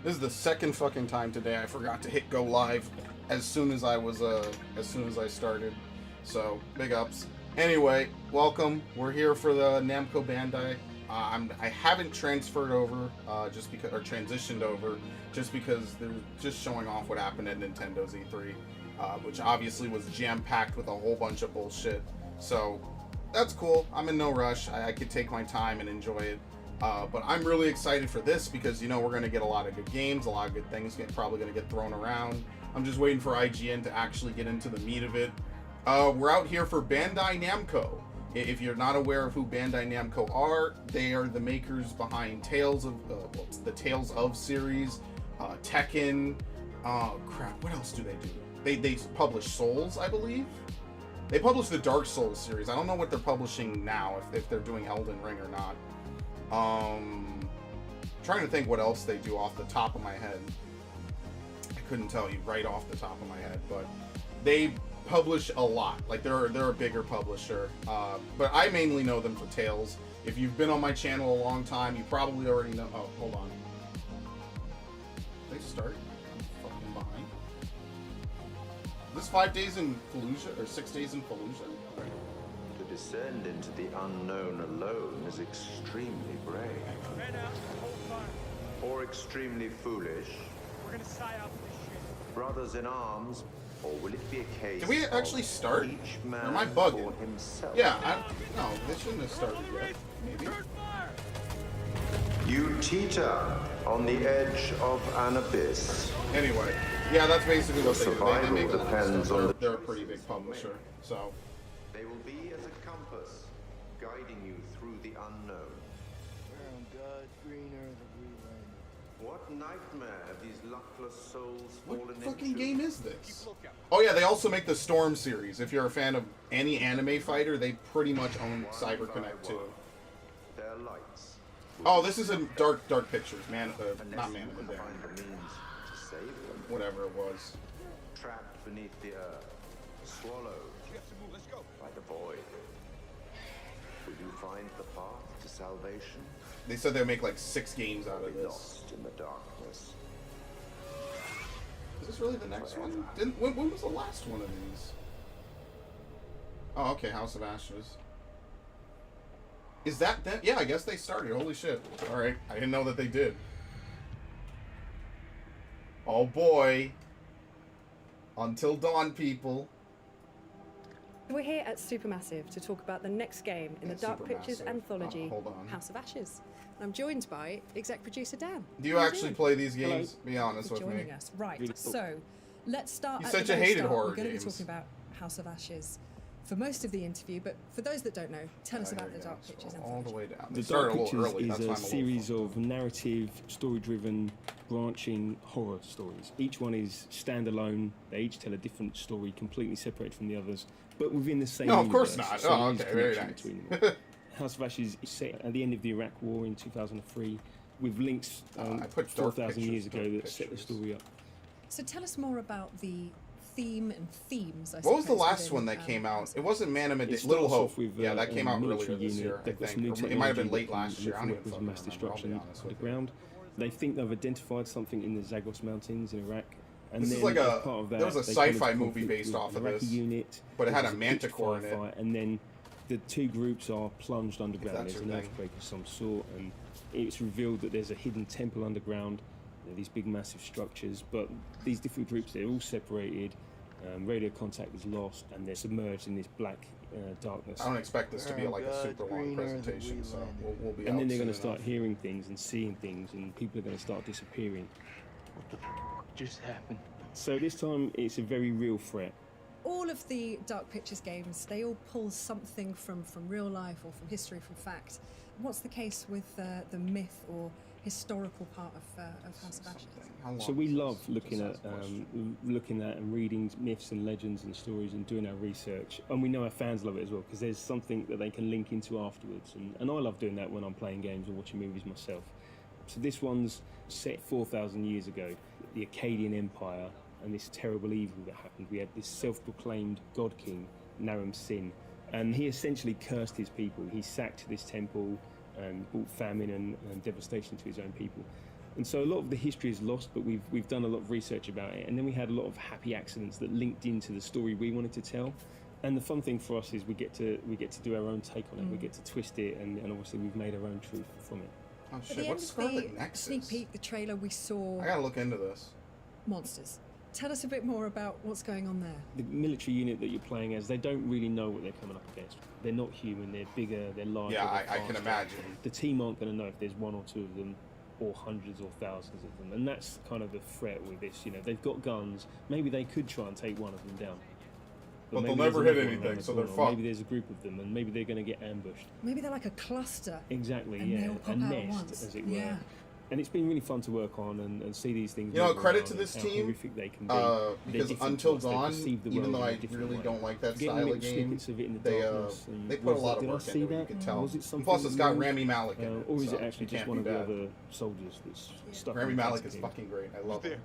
This is the second fucking time today I forgot to hit go live as soon as I started. So, big ups. Anyway, welcome. We're here for the Namco Bandai. I haven't transferred over just because, or transitioned over, just because they're just showing off what happened at Nintendo's E3, which obviously was jam-packed with a whole bunch of bullshit. So, that's cool. I'm in no rush. I could take my time and enjoy it. But I'm really excited for this because, you know, we're going to get a lot of good games, a lot of good things probably going to get thrown around. I'm just waiting for IGN to actually get into the meat of it. We're out here for Bandai Namco. If you're not aware of who Bandai Namco are, they are the makers behind the Tales of series, Tekken. Oh crap! What else do they do? They publish Souls, I believe. They publish the Dark Souls series. I don't know what they're publishing now, if they're doing Elden Ring or not. Trying to think what else they do off the top of my head. I couldn't tell you right off the top of my head, but they publish a lot. Like they're a bigger publisher. But I mainly know them for Tales. If you've been on my channel a long time, you probably already know. Oh, hold on. They start. I'm fucking behind. This 5 days in Fallujah or 6 days in Fallujah? To descend into the unknown alone is extremely brave. Or extremely foolish. We're gonna sigh out this shit. Brothers in arms, or will it be a case? Can we actually start? Each man or am I bugging? for himself? Yeah, no, they shouldn't have started yet. Maybe. You teeter on the edge of an abyss. Anyway, yeah, that's basically what they do. They Survival make a lot of depends stuff. on the They're a pretty big publisher, so. They will be as a compass, guiding you through the unknown. Where on God's green earth have we landed? What nightmare have these luckless souls What fallen fucking into? game is this? Oh yeah, they also make the Storm series. If you're a fan of any anime fighter, they pretty much own CyberConnect too. Their lights. Oh, this is a Dark Pictures, not Man of the Find Damned. the means to save them. Whatever it was. Trapped beneath the earth, swallowed by the void. Will you find the path to salvation? They said they'll make like 6 games out of this. Lost in the darkness. Is this really the next one? When was the last one of these? Oh, okay, House of Ashes. Is that then? Yeah, I guess they started. Holy shit. Alright, I didn't know that they did. Oh boy. Until Dawn, people. We're here at Supermassive to talk about the next game in the Dark Pictures Supermassive. anthology, Hold on. House of Ashes. And I'm joined by exec producer Dan. Do you How actually doing? play these games? Be honest For with joining me. us. Right, so let's start You at said the you very hated start. horror We're going to be games. talking about House of Ashes for most of the interview, but for those that don't know, tell us Here about we the go. Dark Pictures Scroll all anthology. the way down. The They started Dark a little Pictures early. That's why I'm is a a little series of narrative, story-driven, branching horror stories. Each one is standalone. They each tell a different story, completely separated from the others, but within the same No, of course universe. not. So Oh, there is okay, very connection nice. between them. House of Ashes is set at the end of the Iraq War in 2003, with links I put Dark 4,000 years Pictures, ago Dark that set the Pictures. story up. So tell us more about the theme and themes, I What was the suppose, last within, one that came out? House It wasn't Man of It Little starts Hope. off with Yeah, that came out military earlier this unit. year, I They've got some new think. Or it might have been technology late last year. I don't even with fucking mass remember, I'll be destruction honest with you. underground. They think they've identified something in the Zagros Mountains in Iraq. And This is then like as a- part of there was a they come into sci-fi movie conflict based with off an of Iraqi this, unit. but it had There's a pitched manticore in it. firefight, and then the two groups are plunged underground. that's There's your an thing. earthquake of some sort, and it's revealed that there's a hidden temple underground. These big, massive structures, but these different groups, they're all separated. Radio contact is lost, and they're submerged in this black darkness. I don't expect this to be like a God's super long green earth have presentation, we so landed. we'll be And out then they're going to soon start enough. hearing things and seeing things, and people are going to start disappearing. Just happened. So this time, it's a very real threat. all of the Dark Pictures games, they all pull something from real life or from history, from fact. What's the case with the myth or historical part of House of Ashes? So we love looking at and reading myths and legends and stories and doing our research, and we know our fans love it as well because there's something that they can link into afterwards, and I love doing that when I'm playing games or watching movies myself. So this one's set 4,000 years ago, the Akkadian Empire, and this terrible evil that happened. We had this self-proclaimed god king, Naram Sin, and he essentially cursed his people. He sacked this temple and brought famine and devastation to his own people. And so a lot of the history is lost, but we've done a lot of research about it, and then we had a lot of happy accidents that linked into the story we wanted to tell. And the fun thing for us is we get to do our own take on it. We get to twist it, and obviously we've made our own truth from it. Oh At the shit! end What's of Scarlet the Nexus? sneak peek, the trailer, we saw I gotta look into this. monsters. Tell us a bit more about what's going on there. The military unit that you're playing as, they don't really know what they're coming up against. They're not human, they're bigger, they're larger. Yeah, they're I can faster. imagine. The team aren't going to know if there's one or two of them, or hundreds or thousands of them. And that's kind of the threat with this. You know, they've got guns, maybe they could try and take one of them down. But maybe they'll never there's hit another one anything, around the so they're corner, or fucked. Maybe there's a group of them, and maybe they're going to get ambushed. Maybe they're like a cluster. Exactly, And yeah. they all pop a out at nest, once. as it were. Yeah. And it's been really fun to work on and see these things. You know, move credit around to and this how team, horrific they can be. Because They're different Until to us, they Dawn, perceive the even world though in a I different really way. don't like that Getting style of little game, snippets of it in the they darkness, and they put a was lot that- of did I work see into it. You that? can tell. Was it something Plus, it's got wrong? Rami Malek in it. Or is so it actually you just can't one of be the bad. other soldiers that's stuck? Rami in Malek the is game? fucking great. I love him.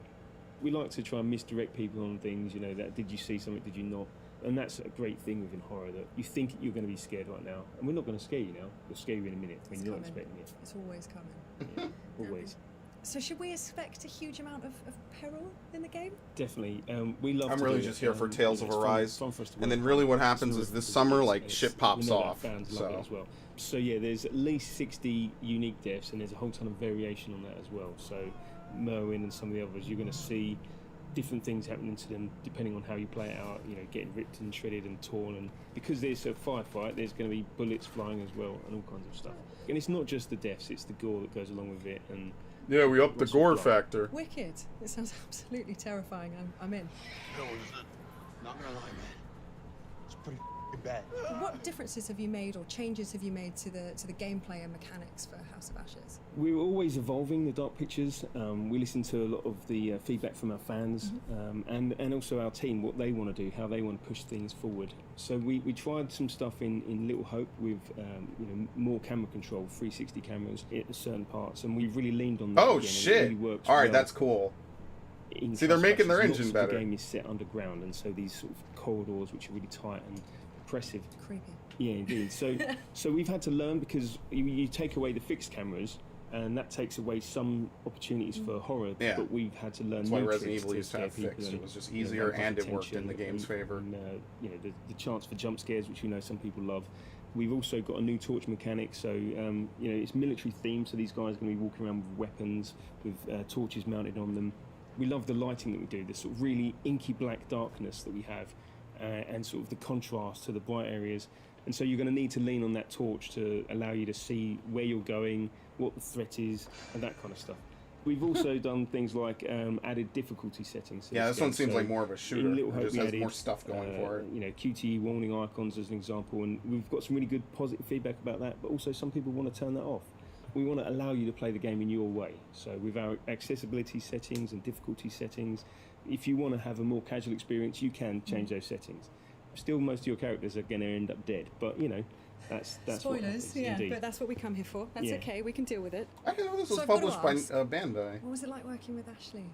We like to try and misdirect people on things, you know, that did you see something, did you not? And that's a great thing within horror, that you think you're going to be scared right now, and we're not going to scare you now, we'll scare you in a minute when It's you're not coming. expecting it. It's always coming. Always. So should we expect a huge amount of peril in the game? Definitely. We love I'm to really do just it. here for Tales of It's fun- Arise. fun for us to And then work really on. what happens It's is this really summer, good. like, It's- shit pops we know that off, fans love so. it as well. So yeah, there's at least 60 unique deaths, and there's a whole ton of variation on that as well. So Merwin and some of the others, you're going to see different things happening to them depending on how you play it out, you know, getting ripped and shredded and torn, and because there's a firefight, there's going to be bullets flying as well and all kinds of stuff. And it's not just the deaths, it's the gore that goes along with it. And Yeah, we upped the Russell gore Blood. factor. Wicked. It sounds absolutely terrifying. I'm in. Not gonna lie, man. It's pretty bad. What differences have you made or changes have you made to the gameplay and mechanics for House of Ashes? we're always evolving the Dark Pictures. We listen to a lot of the feedback from our fans, and also our team, what they want to do, how they want to push things forward. So we tried some stuff in Little Hope with you know, more camera control, 360 cameras at certain parts, and we really leaned on that. Oh again, and it shit! really works All right, well. that's cool. In See, they're making their Lots engine of better. The game is set underground, and so these sort of corridors, which are really tight and oppressive. Creepy. Yeah, indeed. So we've had to learn, because you take away the fixed cameras, and that takes away some opportunities for horror. Yeah. But we've had to learn. That's why new Resident tricks Evil to used to have scare people fixed. and, It was just you know, easier ramp up and it worked in attention the game's and, favor. And, you know, the chance for jump scares, which we know some people love. We've also got a new torch mechanic, so you know, it's military themed. So these guys are going to be walking around with weapons, with torches mounted on them. We love the lighting that we do, the sort of really inky black darkness that we have, and sort of the contrast to the bright areas. And so you're going to need to lean on that torch to allow you to see where you're going, what the threat is, and that kind of stuff. We've also done things like added difficulty settings. to Yeah, this one game. seems So like more of a shooter. in Little It Hope just we has added, more stuff going for it. You know, QTE warning icons as an example, and we've got some really good positive feedback about that. But also, some people want to turn that off. We want to allow you to play the game in your way. So with our accessibility settings and difficulty settings, if you want to have a more casual experience, you can change those settings. Still, most of your characters are going to end up dead, but you know, that's what Spoilers, happens, yeah, indeed. but that's what we come here for. That's Yeah. okay, we can deal with it. I didn't know this was So I've got to published by ask- Bandai. What was it like working with Ashley?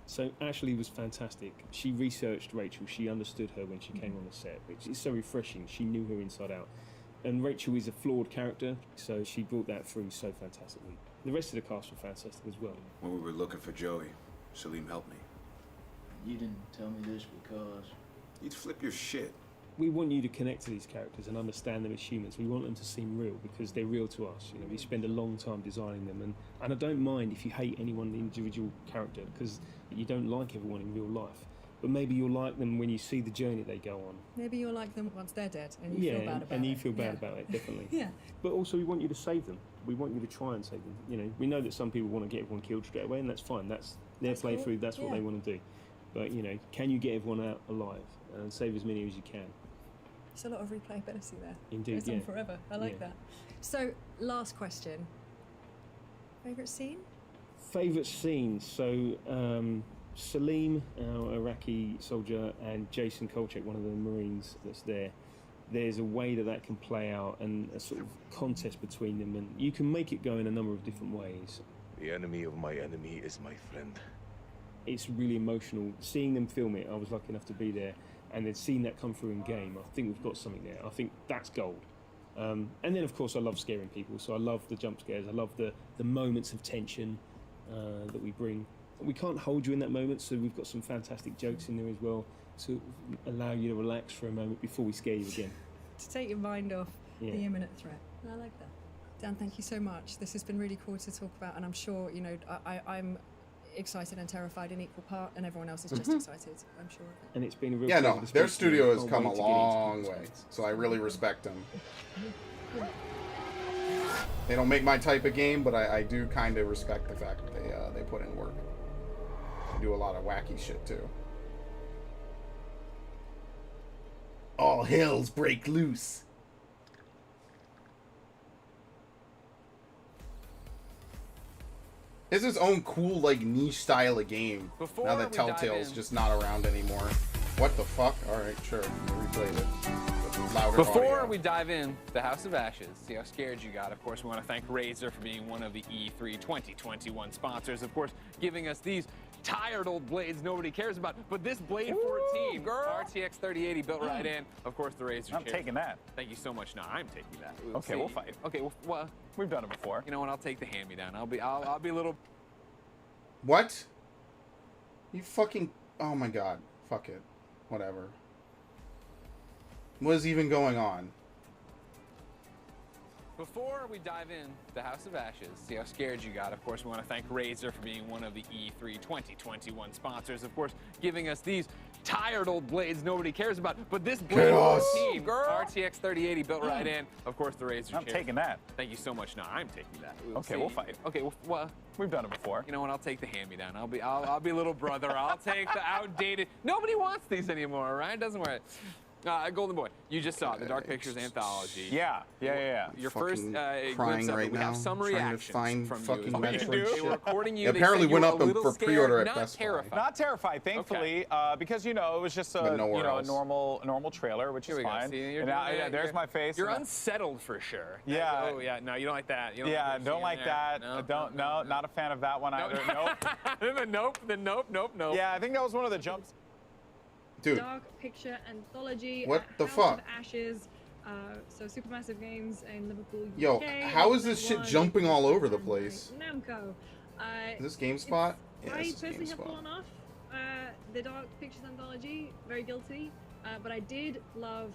So Ashley was fantastic. She researched Rachel. She understood her when she came on the set, which is so refreshing. She knew her inside out. And Rachel is a flawed character, so she brought that through so fantastically. The rest of the cast were fantastic as well. When we were looking for Joey, Salim helped me. You didn't tell me this because... You'd flip your shit. We want you to connect to these characters and understand them as humans. We want them to seem real because they're real to us. You know, we spend a long time designing them, and I don't mind if you hate any one individual character, because you don't like everyone in real life. But maybe you'll like them when you see the journey they go on. Maybe you'll like them once they're dead and you feel bad about it. and you feel bad Yeah. about it, definitely. Yeah. But also, we want you to save them. We want you to try and save them. You know, we know that some people want to get everyone killed straight away, and that's fine. That's their That's cool. playthrough. That's what Yeah. they want to do. But you know, can you get everyone out alive and save as many as you can? There's a lot of replayability there. Indeed, Goes on yeah. forever. I like Yeah. that. So, last question. Favourite scene? Favourite scene? So, Salim, our Iraqi soldier, and Jason Kolchak, one of the Marines that's there. There's a way that can play out, and a sort of contest between them, and you can make it go in a number of different ways. The enemy of my enemy is my friend. It's really emotional. Seeing them film it, I was lucky enough to be there, and then seeing that come through in game, I think we've got something there. I think that's gold. And then, of course, I love scaring people, so I love the jump scares. I love the moments of tension. that we bring. We can't hold you in that moment, so we've got some fantastic jokes in there as well to allow you to relax for a moment before we scare you again. To take your mind off Yeah. the imminent threat. I like that. Dan, thank you so much. This has been really cool to talk about, and I'm sure, you know, I'm excited and terrified in equal part, and everyone else is just excited, I'm sure. And it's been a real Yeah, pleasure no, to speak their to you. studio has Can't come a wait to get into long people's way, heads. so I really respect them. They don't make my type of game, but I do kind of respect the fact that they put in work. They do a lot of wacky shit too. All hells break loose. It's its own cool, like, niche style of game. Before Now that we dive Telltale's in- just not around anymore. What the fuck? Alright, sure. We replayed it. With louder Before audio. we dive in, the House of Ashes, see how scared you got. Of course, we want to thank Razer for being one of the E3 2021 sponsors. Of course, giving us these tired old blades nobody cares about. But this Blade 14, RTX 3080 built right in. Of course, the Razer I'm chair. taking that. Thank you so much. No, I'm taking that. Okay, we'll fight. Okay, well, We've done it before. you know what? I'll take the hand-me-down. I'll be a little. What? You fucking... Oh my god. Fuck it. Whatever. What is even going on? Before we dive in, the House of Ashes, see how scared you got. Of course, we want to thank Razer for being one of the E3 2021 sponsors. Of course, giving us these tired old blades nobody cares about. But this Blade Chaos. 14, RTX 3080 built right in. Of course, the Razer I'm chair. taking that. Thank you so much. No, I'm taking that. Okay, we'll fight. Okay, well, We've done it before. you know what? I'll take the hand-me-down. I'll be little brother. I'll take the outdated. Nobody wants these anymore, right? Doesn't worry. Golden Boy, you just saw the Dark Pictures anthology. Yeah. Your Fucking first crying glimpse of right it. We have now, some trying to reactions find from fucking you. Metroid They were recording you. It They apparently said you went were up a in- little for pre-order scared, at not Best Buy. terrified. Not terrified, thankfully, because you know it was just But a nowhere a else. normal trailer, which Here is we go. fine. See, you're And doing yeah, it. there's You're- my face. You're and unsettled for sure. Yeah. Oh yeah. No, you don't like that. You don't yeah, like what you're don't like seeing there. that. No, Not a fan of that one either. Nope. Then nope. Yeah, I think that was one of the jumps. Dude, Dark Picture Anthology. What at the House fuck? of Ashes. So Supermassive Games in Liverpool, Yo, UK. how is this shit One, jumping all over the and, place? Namco. Is this GameSpot? Yeah, I this is personally have GameSpot. fallen off the Dark Pictures Anthology. Very guilty. But I did love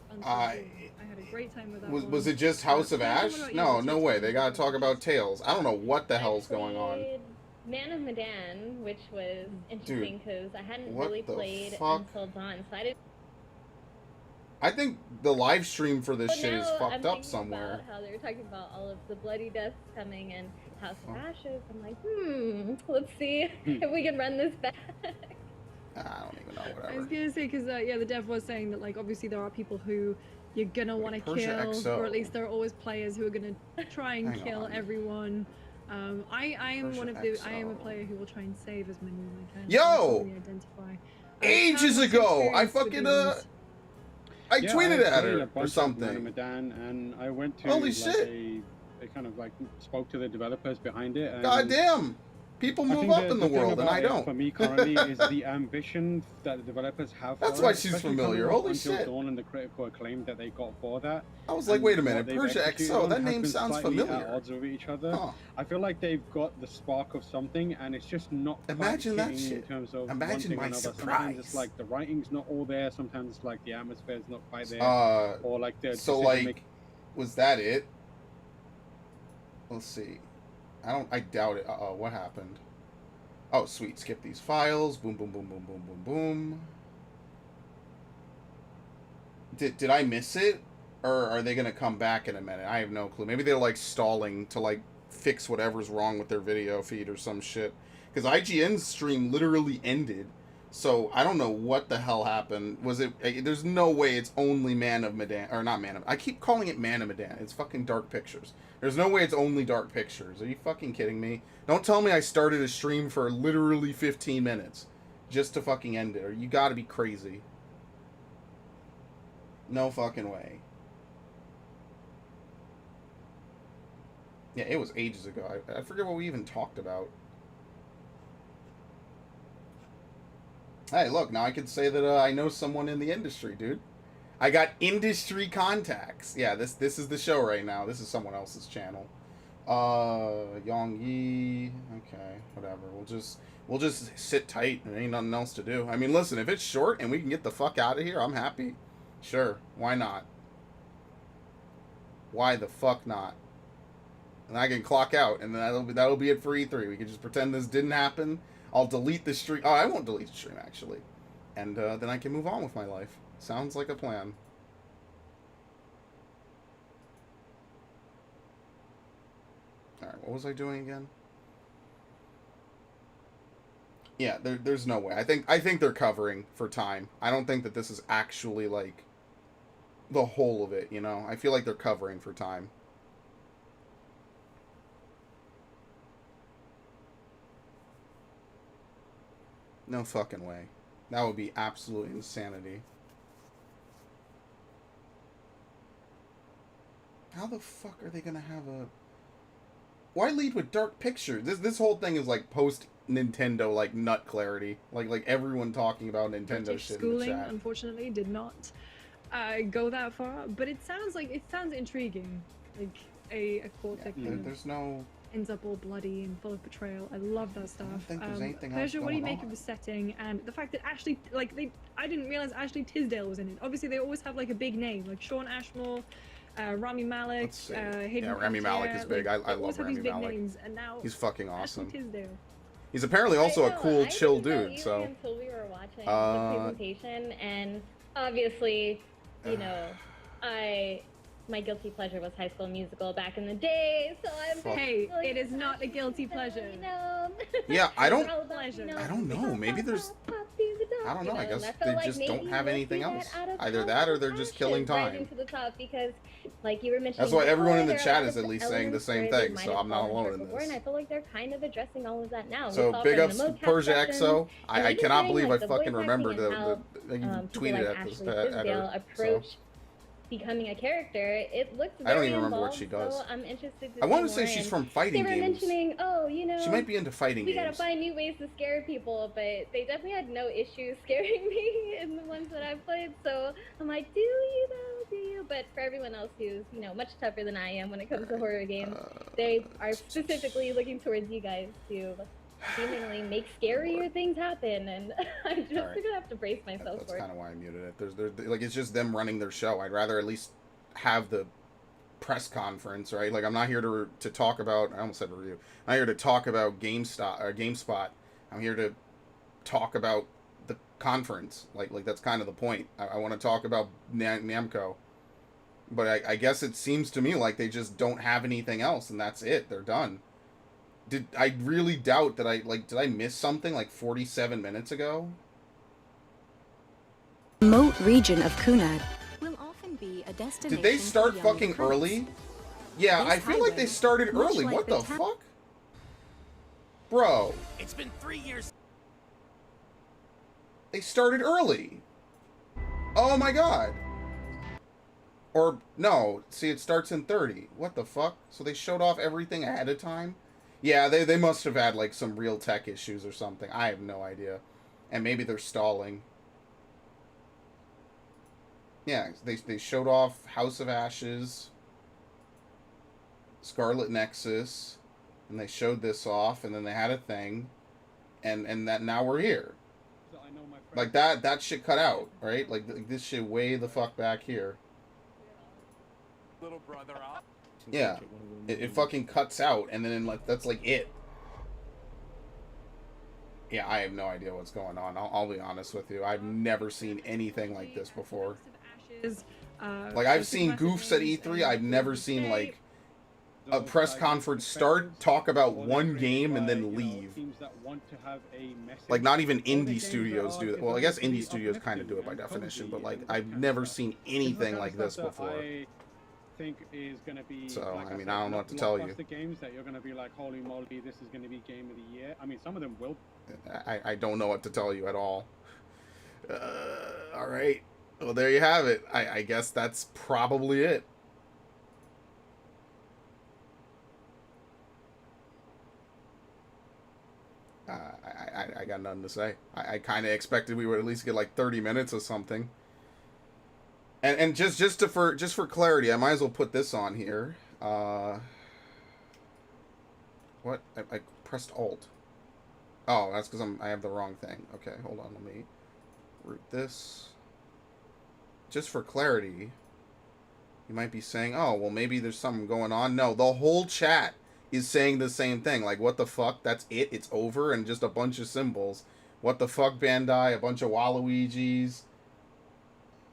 Until Dawn. I had a great time with that one. Was it just House of What Ash? about you? No, What's no your way. take They on gotta it? talk about Tales. I don't know what the hell's going on. played Man of Medan, which was interesting because I hadn't what really the played fuck? Until Dawn, so I didn't. I think the live stream for this But shit is now I'm fucked up thinking somewhere. About how they were talking about all of the bloody deaths coming in House of Fuck. Ashes. I'm like, let's see if we can run this back. I don't even know, I was whatever. gonna say because yeah, the dev was saying that like obviously there are people who you're gonna want to Persia kill, XO. or at least there are always players who are gonna try and Hang kill on. everyone. I am Persia one of the I am a XO. player who will try and save as many as I can. Yo! so I can identify. Ages How's your ago, I experience with fucking these? I Yeah, tweeted I at played her a or bunch of something. Ramadan, and I went to Holy like, shit. a kind of like spoke to the developers behind it. And God damn! People I move think up in the thing world, and about I it don't. For me, currently, is the ambition that the developers have. That's for why it, she's especially familiar. coming off Holy Until shit. Dawn and the critical acclaim that they got for that. I was like, and wait a what minute, they've Persia executed XO. on That has name been sounds slightly at familiar. odds with each other. Huh. I feel like they've got the spark of something, and it's just not quite Imagine that hitting in shit. terms of Imagine one thing or my another. Sometimes surprise. it's like the writing's not all there. Sometimes it's like the atmosphere's not quite there. Or like the So like, was that it? Let's see. I doubt it. Uh-oh, what happened? Oh, sweet. Skip these files. Boom, boom, boom, boom, boom, boom, boom. Did I miss it? Or are they going to come back in a minute? I have no clue. Maybe they're, like, stalling to, like, fix whatever's wrong with their video feed or some shit. Because IGN's stream literally ended. So, I don't know what the hell happened. Was it... There's no way it's only Man of Medan... Or not Man of... I keep calling it Man of Medan. It's fucking Dark Pictures. There's no way it's only Dark Pictures. Are you fucking kidding me? Don't tell me I started a stream for literally 15 minutes just to fucking end it. Or you gotta be crazy. No fucking way. Yeah, it was ages ago. I forget what we even talked about. Hey, look, now I can say that I know someone in the industry, dude. I got industry contacts. Yeah, this is the show right now. This is someone else's channel. Yong Yi. Okay, whatever. We'll just sit tight. There ain't nothing else to do. I mean, listen, if it's short and we can get the fuck out of here, I'm happy. Sure, why not? Why the fuck not? And I can clock out, and then that'll be it for E3. We can just pretend this didn't happen. I'll delete the stream. Oh, I won't delete the stream actually, and then I can move on with my life. Sounds like a plan. All right, what was I doing again? Yeah, there's no way. I think they're covering for time. I don't think that this is actually like the whole of it, you know? I feel like they're covering for time. No fucking way. That would be absolute insanity. How the fuck are they gonna have a... Why lead with dark pictures? This whole thing is like post Nintendo like nut clarity. Like everyone talking about Nintendo British shit schooling, in the chat. unfortunately, did not go that far, but it sounds intriguing. Like a court that kind of There's no... ends up all bloody and full of betrayal. I love that stuff. I don't think there's anything else Persia, what do you going make on. of the setting and the fact that Ashley, I didn't realize Ashley Tisdale was in it. Obviously, they always have like a big name, like Sean Ashmore, Rami Malek, Hayden Yeah, Rami Malek is big. Like, I love Rami these big Malek. names, and now He's fucking awesome. Ashley Tisdale. He's apparently also a cool, I chill didn't know dude. either So until we were watching the presentation, and obviously, you know, my guilty pleasure was High School Musical back in the day. So I'm Hey, it is not a guilty pleasure. yeah, I don't know. know. Maybe there's... I don't know. I guess they just don't have anything else. Either that or they're just killing time. To the top because, like you were mentioning, That's why everyone in the there are a chat lot is at of least saying the elements same where they thing, might so have I'm not fallen alone short in before, this. and I feel like they're kind of addressing all of that now. So We saw big from ups the to mocap Persia sessions, XO. and I even cannot during, believe like, I the voice fucking remembered acting and how, the you people tweeted like at Ashley her. Tisdale approach becoming a character. It looks very I don't even remember what involved, she does. So I'm interested to I want to see say more, she's and from fighting they were games. mentioning, oh, you know, She might be into fighting we games. gotta find new ways to scare people, but they definitely had no issues scaring me in the ones that I've played. So I'm like, do you know, do you? But for everyone else who's, you know, much tougher than I am when it comes to horror games, they are specifically looking towards you guys to seemingly make scarier things happen, and I'm just gonna have to brace myself That's for it. kind of why I muted it. There's like, it's just them running their show. I'd rather at least have the press conference, right? Like, I'm not here to talk about... I almost said review. I'm not here to talk about GameSpot. I'm here to talk about the conference. Like that's kind of the point. I want to talk about Namco. But I guess it seems to me like they just don't have anything else, and that's it. They're done. I really doubt that did I miss something like 47 minutes ago? Remote region of Kunad will often be a destination. Did they start for young fucking recruits. early? Yeah, This I feel like they highway, started much early. like What the the fuck? Bro, It's been 3 years. they started early. Oh my god. Or, no, see, it starts in 30. What the fuck? So they showed off everything ahead of time? Yeah, they must have had, like, some real tech issues or something. I have no idea. And maybe they're stalling. Yeah, they showed off House of Ashes, Scarlet Nexus, and they showed this off, and then they had a thing, and that now we're here. Like, that shit cut out, right? Like this shit way the fuck back here. Little brother up. Yeah, it fucking cuts out, and then like that's like it. Yeah, I have no idea what's going on. I'll be honest with you. I've never seen anything like this before. Like, I've seen goofs at E3. I've never seen like a press conference start, talk about one game, and then leave. Like, not even indie studios do that. Well, I guess indie studios kind of do it by definition, but like I've never seen anything like this before. Think is going to be, so like I mean, said, I don't know what to tell you. The games that you're going to be like, holy moly, this is going to be game of the year. I mean, some of them will. I don't know what to tell you at all. All right, well, there you have it. I guess that's probably it. I got nothing to say. I kind of expected we would at least get like 30 minutes or something. And just for clarity, I might as well put this on here. What? I pressed Alt. Oh, that's because I have the wrong thing. Okay, hold on. Let me root this. Just for clarity, you might be saying, oh, well, maybe there's something going on. No, the whole chat is saying the same thing. Like, what the fuck? That's it? It's over? And just a bunch of symbols. What the fuck, Bandai? A bunch of Waluigi's.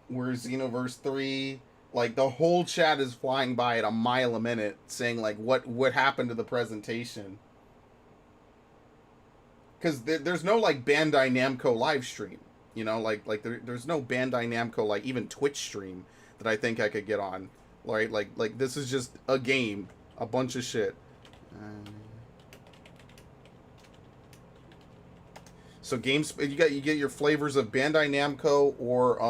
Where's Xenoverse 3? Like, the whole chat is flying by at a mile a minute saying, like, what happened to the presentation? Because there's no, like, Bandai Namco live stream. You know, like there's no Bandai Namco, like, even Twitch stream that I think I could get on. Right? Like this is just a game. A bunch of shit. So games, you get your flavors of Bandai Namco or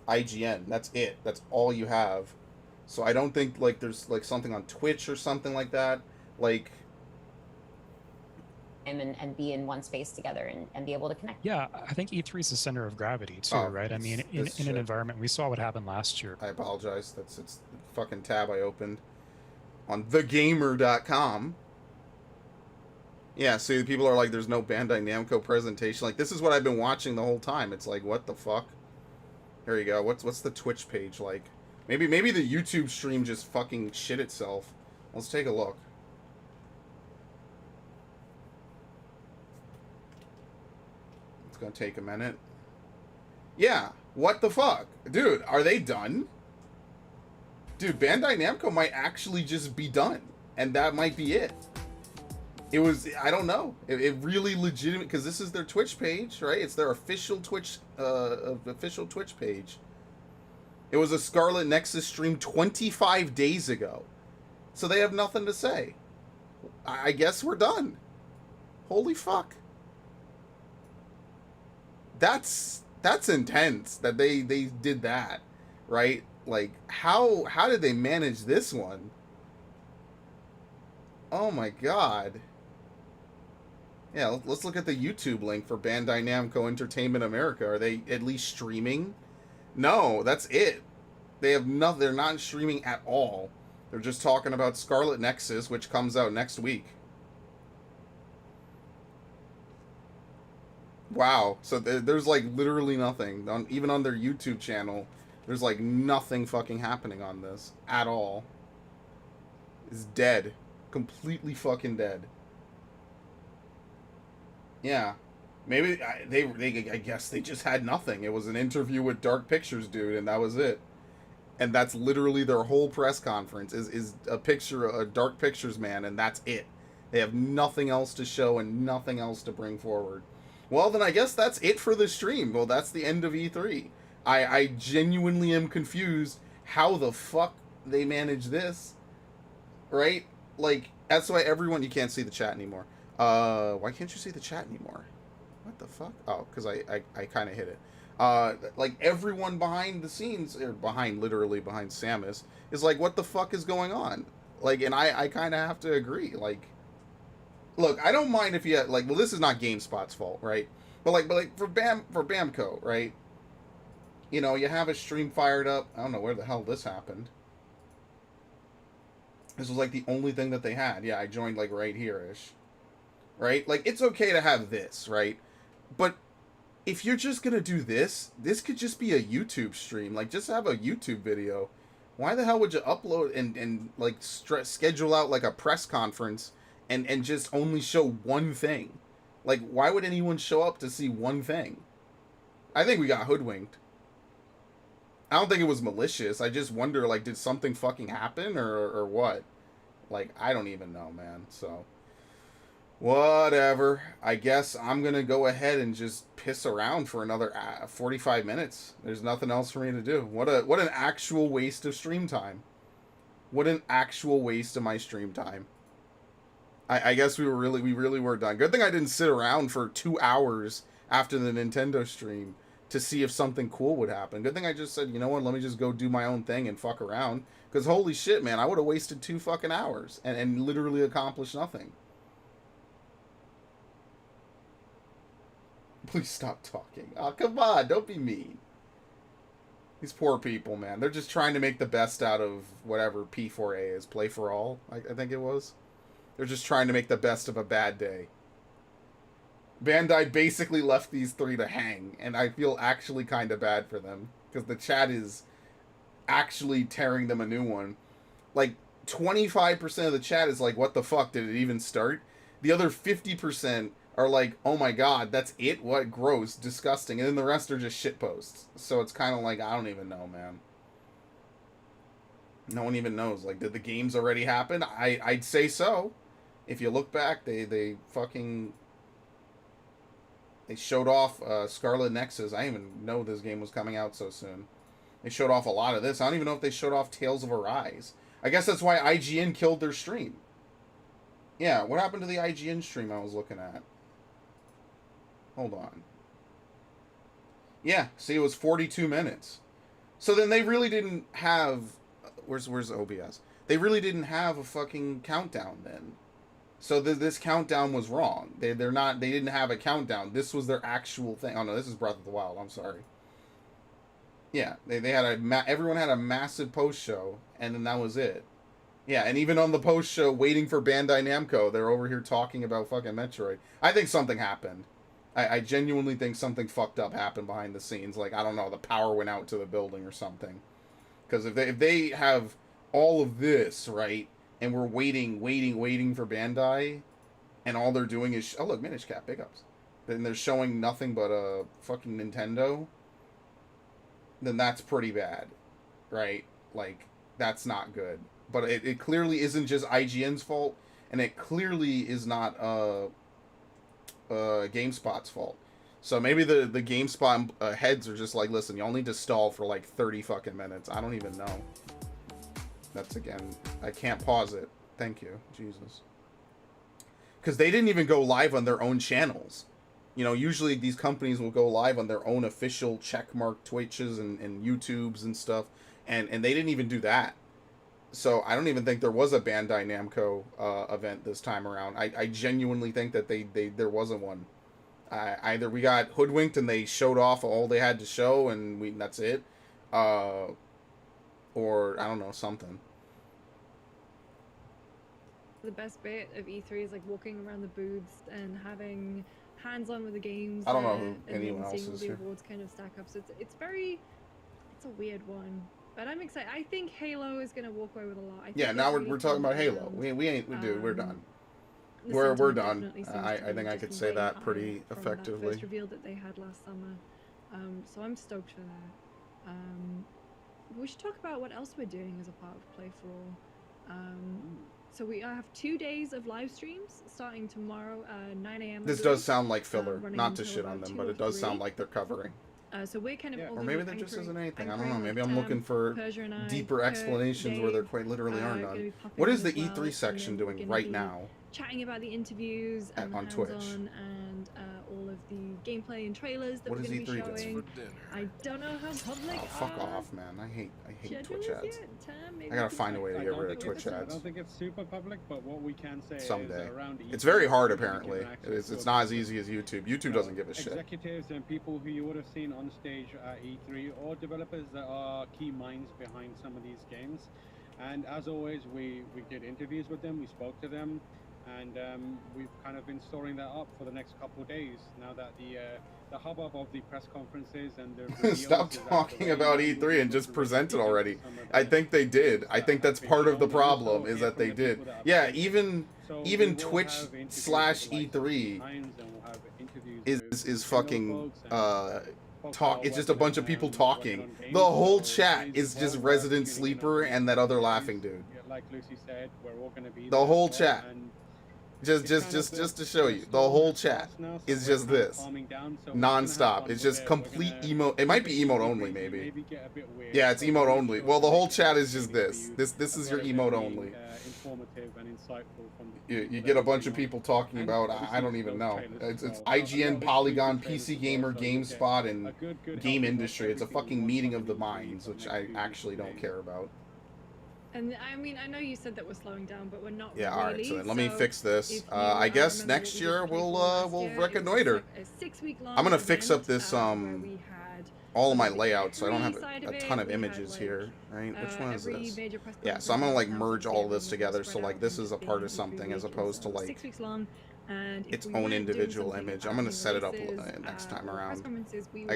IGN. That's it. That's all you have. So I don't think, like, there's, like, something on Twitch or something like that. Like... And be in one space together and be able to connect. Yeah, I think E3 is the center of gravity too, right? I mean, in an environment, we saw what happened last year. I apologize. It's the fucking tab I opened on thegamer.com. Yeah, see, people are like, there's no Bandai Namco presentation. Like, this is what I've been watching the whole time. It's like, what the fuck? Here you go. What's the Twitch page like? Maybe the YouTube stream just fucking shit itself. Let's take a look. It's gonna take a minute. Yeah, what the fuck? Dude, are they done? Dude, Bandai Namco might actually just be done. And that might be it. It was, I don't know. It really legitimate, because this is their Twitch page, right? It's their official Twitch page. It was a Scarlet Nexus stream 25 days ago. So they have nothing to say. I guess we're done. Holy fuck. That's intense that they did that, right? Like, how did they manage this one? Oh my god. Yeah, let's look at the YouTube link for Bandai Namco Entertainment America. Are they at least streaming? No, that's it. They have nothing. They're not streaming at all. They're just talking about Scarlet Nexus, which comes out next week. Wow. So there's like literally nothing. Even on their YouTube channel, there's like nothing fucking happening on this at all. It's dead. Completely fucking dead. Yeah. Maybe I guess they just had nothing. It was an interview with Dark Pictures dude, and that was it. And that's literally their whole press conference is a picture, a Dark Pictures man, and that's it. They have nothing else to show and nothing else to bring forward. Well, then I guess that's it for the stream. Well, that's the end of E3. I genuinely am confused how the fuck they manage this. Right? Like, that's why everyone... You can't see the chat anymore. Why can't you see the chat anymore? What the fuck? Oh, because I kind of hit it. Like, everyone behind the scenes, or literally behind Samus, is like, what the fuck is going on? Like, and I kind of have to agree. Like, look, I don't mind if you, like, well, this is not GameSpot's fault, right? But like for Bamco, right? You know, you have a stream fired up. I don't know where the hell this happened. This was like the only thing that they had. Yeah, I joined like right here-ish. Right? Like, it's okay to have this, right? But if you're just gonna do this could just be a YouTube stream. Like, just have a YouTube video. Why the hell would you upload and like schedule out like a press conference and just only show one thing? Like, why would anyone show up to see one thing? I think we got hoodwinked. I don't think it was malicious. I just wonder, like, did something fucking happen or what? Like, I don't even know, man. So, whatever. I guess I'm going to go ahead and just piss around for another 45 minutes. There's nothing else for me to do. What an actual waste of stream time. What an actual waste of my stream time. I guess we really were done. Good thing I didn't sit around for 2 hours after the Nintendo stream to see if something cool would happen. Good thing I just said, you know what, let me just go do my own thing and fuck around. Because holy shit, man, I would have wasted 2 fucking hours and literally accomplished nothing. Please stop talking. Oh, come on, don't be mean. These poor people, man. They're just trying to make the best out of whatever P4A is. Play for all, I think it was. They're just trying to make the best of a bad day. Bandai basically left these three to hang, and I feel actually kind of bad for them, because the chat is actually tearing them a new one. Like, 25% of the chat is like, what the fuck, did it even start? The other 50% are like, oh my god, that's it? What? Gross, disgusting. And then the rest are just shit posts. So it's kind of like, I don't even know, man. No one even knows. Like, did the games already happen? I'd say so. If you look back, they fucking... They showed off Scarlet Nexus. I didn't even know this game was coming out so soon. They showed off a lot of this. I don't even know if they showed off Tales of Arise. I guess that's why IGN killed their stream. Yeah, what happened to the IGN stream I was looking at? Hold on. Yeah, see, it was 42 minutes. So then they really didn't have... Where's OBS? They really didn't have a fucking countdown then. So this countdown was wrong. They didn't have a countdown. This was their actual thing. Oh no, this is Breath of the Wild. I'm sorry. Yeah, they had everyone had a massive post show, and then that was it. Yeah, and even on the post show, waiting for Bandai Namco, they're over here talking about fucking Metroid. I think something happened. I genuinely think something fucked up happened behind the scenes. Like, I don't know, the power went out to the building or something. Because if they have all of this, right, and we're waiting for Bandai, and all they're doing is... Oh, look, Minish Cap, big ups. Then they're showing nothing but a fucking Nintendo, then that's pretty bad, right? Like, that's not good. But it clearly isn't just IGN's fault, and it clearly is not GameSpot's fault. So maybe the GameSpot heads are just like, listen, y'all need to stall for like 30 fucking minutes. I don't even know. That's, again, I can't pause it. Thank you, Jesus. Because they didn't even go live on their own channels. You know, usually these companies will go live on their own official checkmark Twitches and YouTubes and stuff. And they didn't even do that. So I don't even think there was a Bandai Namco event this time around. I genuinely think that there wasn't one. Either we got hoodwinked and they showed off all they had to show and that's it. Or, I don't know, something. The best bit of E3 is like walking around the booths and having hands-on with the games. I don't know who and anyone then else seeing all is the here. awards kind of stack up. So it's a weird one. But I'm excited. I think Halo is going to walk away with a lot. I think Yeah, now really we're talking about fun Halo. and, We're done. the We're sentiment done. definitely seems I to be think I just could say way that higher pretty from effectively. That first reveal that they had last summer. So I'm stoked for that. We should talk about what else we're doing as a part of Play for All. So we have 2 days of live streams starting tomorrow, 9 a.m. This does sound like filler, running not to until shit on about them, 2 but or it does 3. sound like they're covering. So we're kind of Or maybe there just isn't anything. I don't know. Maybe I'm Tam, looking for Persia and I, deeper Kurt, explanations where there Dave, quite literally are gonna none. be popping What in is the as well, E3 and section then we're doing gonna right be now? Chatting about the interviews and on the Twitch? hands-on and all of the gameplay and trailers that What we're is going to be E3 showing. I don't know how public. Oh, fuck off, man. I hate Twitch ads. Maybe I gotta find a way to I get don't rid of think Twitch it's- I ads. don't think it's super public, but what we can say Someday. is around It's very hard, you can apparently. get access It's to not as easy as YouTube. YouTube doesn't give a shit. Executives and people who you would have seen on stage at E3, or developers that are key minds behind some of these games. And as always, we did interviews with them, we spoke to them, and we've kind of been storing that up for the next couple of days. Now that the hubbub of the press conferences and the Stop talking about E3 and just present it already. I think they did. I think that's part of the problem, is that they did. Yeah, even Twitch / E3 is fucking talk. It's just a bunch of people talking. The whole chat is just Resident Sleeper and that other laughing dude. Like Lucy said, we're all going to be The whole chat. Just to show you, the whole chat is just this, non-stop. It's just complete emote. It might be emote only, maybe. Yeah, it's emote only. Well, the whole chat is just this. This is your emote only. You get a bunch of people talking about, I don't even know. It's IGN, Polygon, PC Gamer, GameSpot, and Game Industry. It's a fucking meeting of the minds, which I actually don't care about. And I mean, I know you said that we're slowing down, but we're not. Yeah, really, alright, so then let me so fix this. if you, I guess remember next what we year did we'll last we'll year, it was reconnoiter. like a 6-week long I'm gonna fix up event, this where we had all of my layouts, so I don't have a ton of images here, right? Which one is this? Yeah, so I'm gonna like merge all of this together, so like this is a part of something as opposed to like 6 weeks long. And its own individual image. I'm gonna set it up next time around.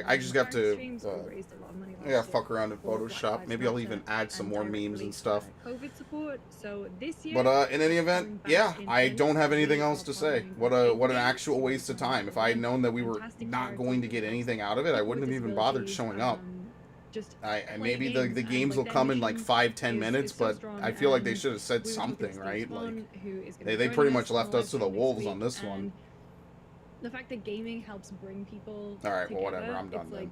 I just have to fuck around in Photoshop. Maybe I'll even add some more memes and stuff. COVID support. So this year, But in any event, yeah, I don't have anything else to say. What an actual waste of time. If I had known that we were not going to get anything out of it, I wouldn't have even bothered showing up. Maybe the games will come in like 5-10 minutes, but I feel like they should have said something, right? Like they pretty much left us to the wolves on this one. The fact that gaming helps bring people. All right, well, whatever. I'm done then.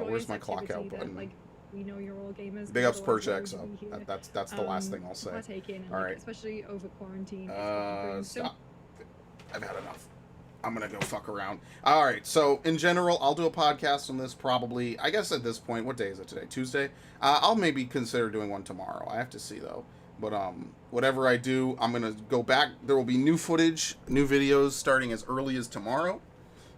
Where's my clock out button? Like, we know you're all gamers. Big ups per check. So that's the last thing I'll say. All right. Especially over quarantine. Stop. I've had enough. I'm gonna go fuck around. All right, so in general, I'll do a podcast on this probably. I guess at this point, what day is it today? Tuesday. I'll maybe consider doing one tomorrow. I have to see though. But whatever I do, I'm gonna go back. There will be new footage, new videos starting as early as tomorrow.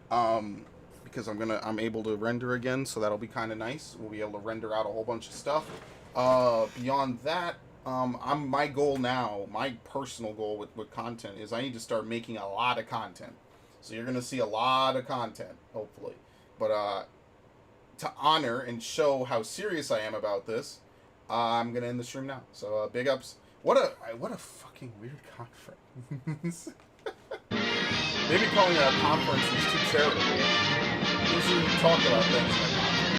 Because I'm able to render again, so that'll be kind of nice. We'll be able to render out a whole bunch of stuff. Beyond that, my goal now, my personal goal with content is I need to start making a lot of content. So you're going to see a lot of content, hopefully. But to honor and show how serious I am about this, I'm going to end the stream now. So big ups. What a fucking weird conference. Maybe calling it a conference is too charitable. Usually we talk about things like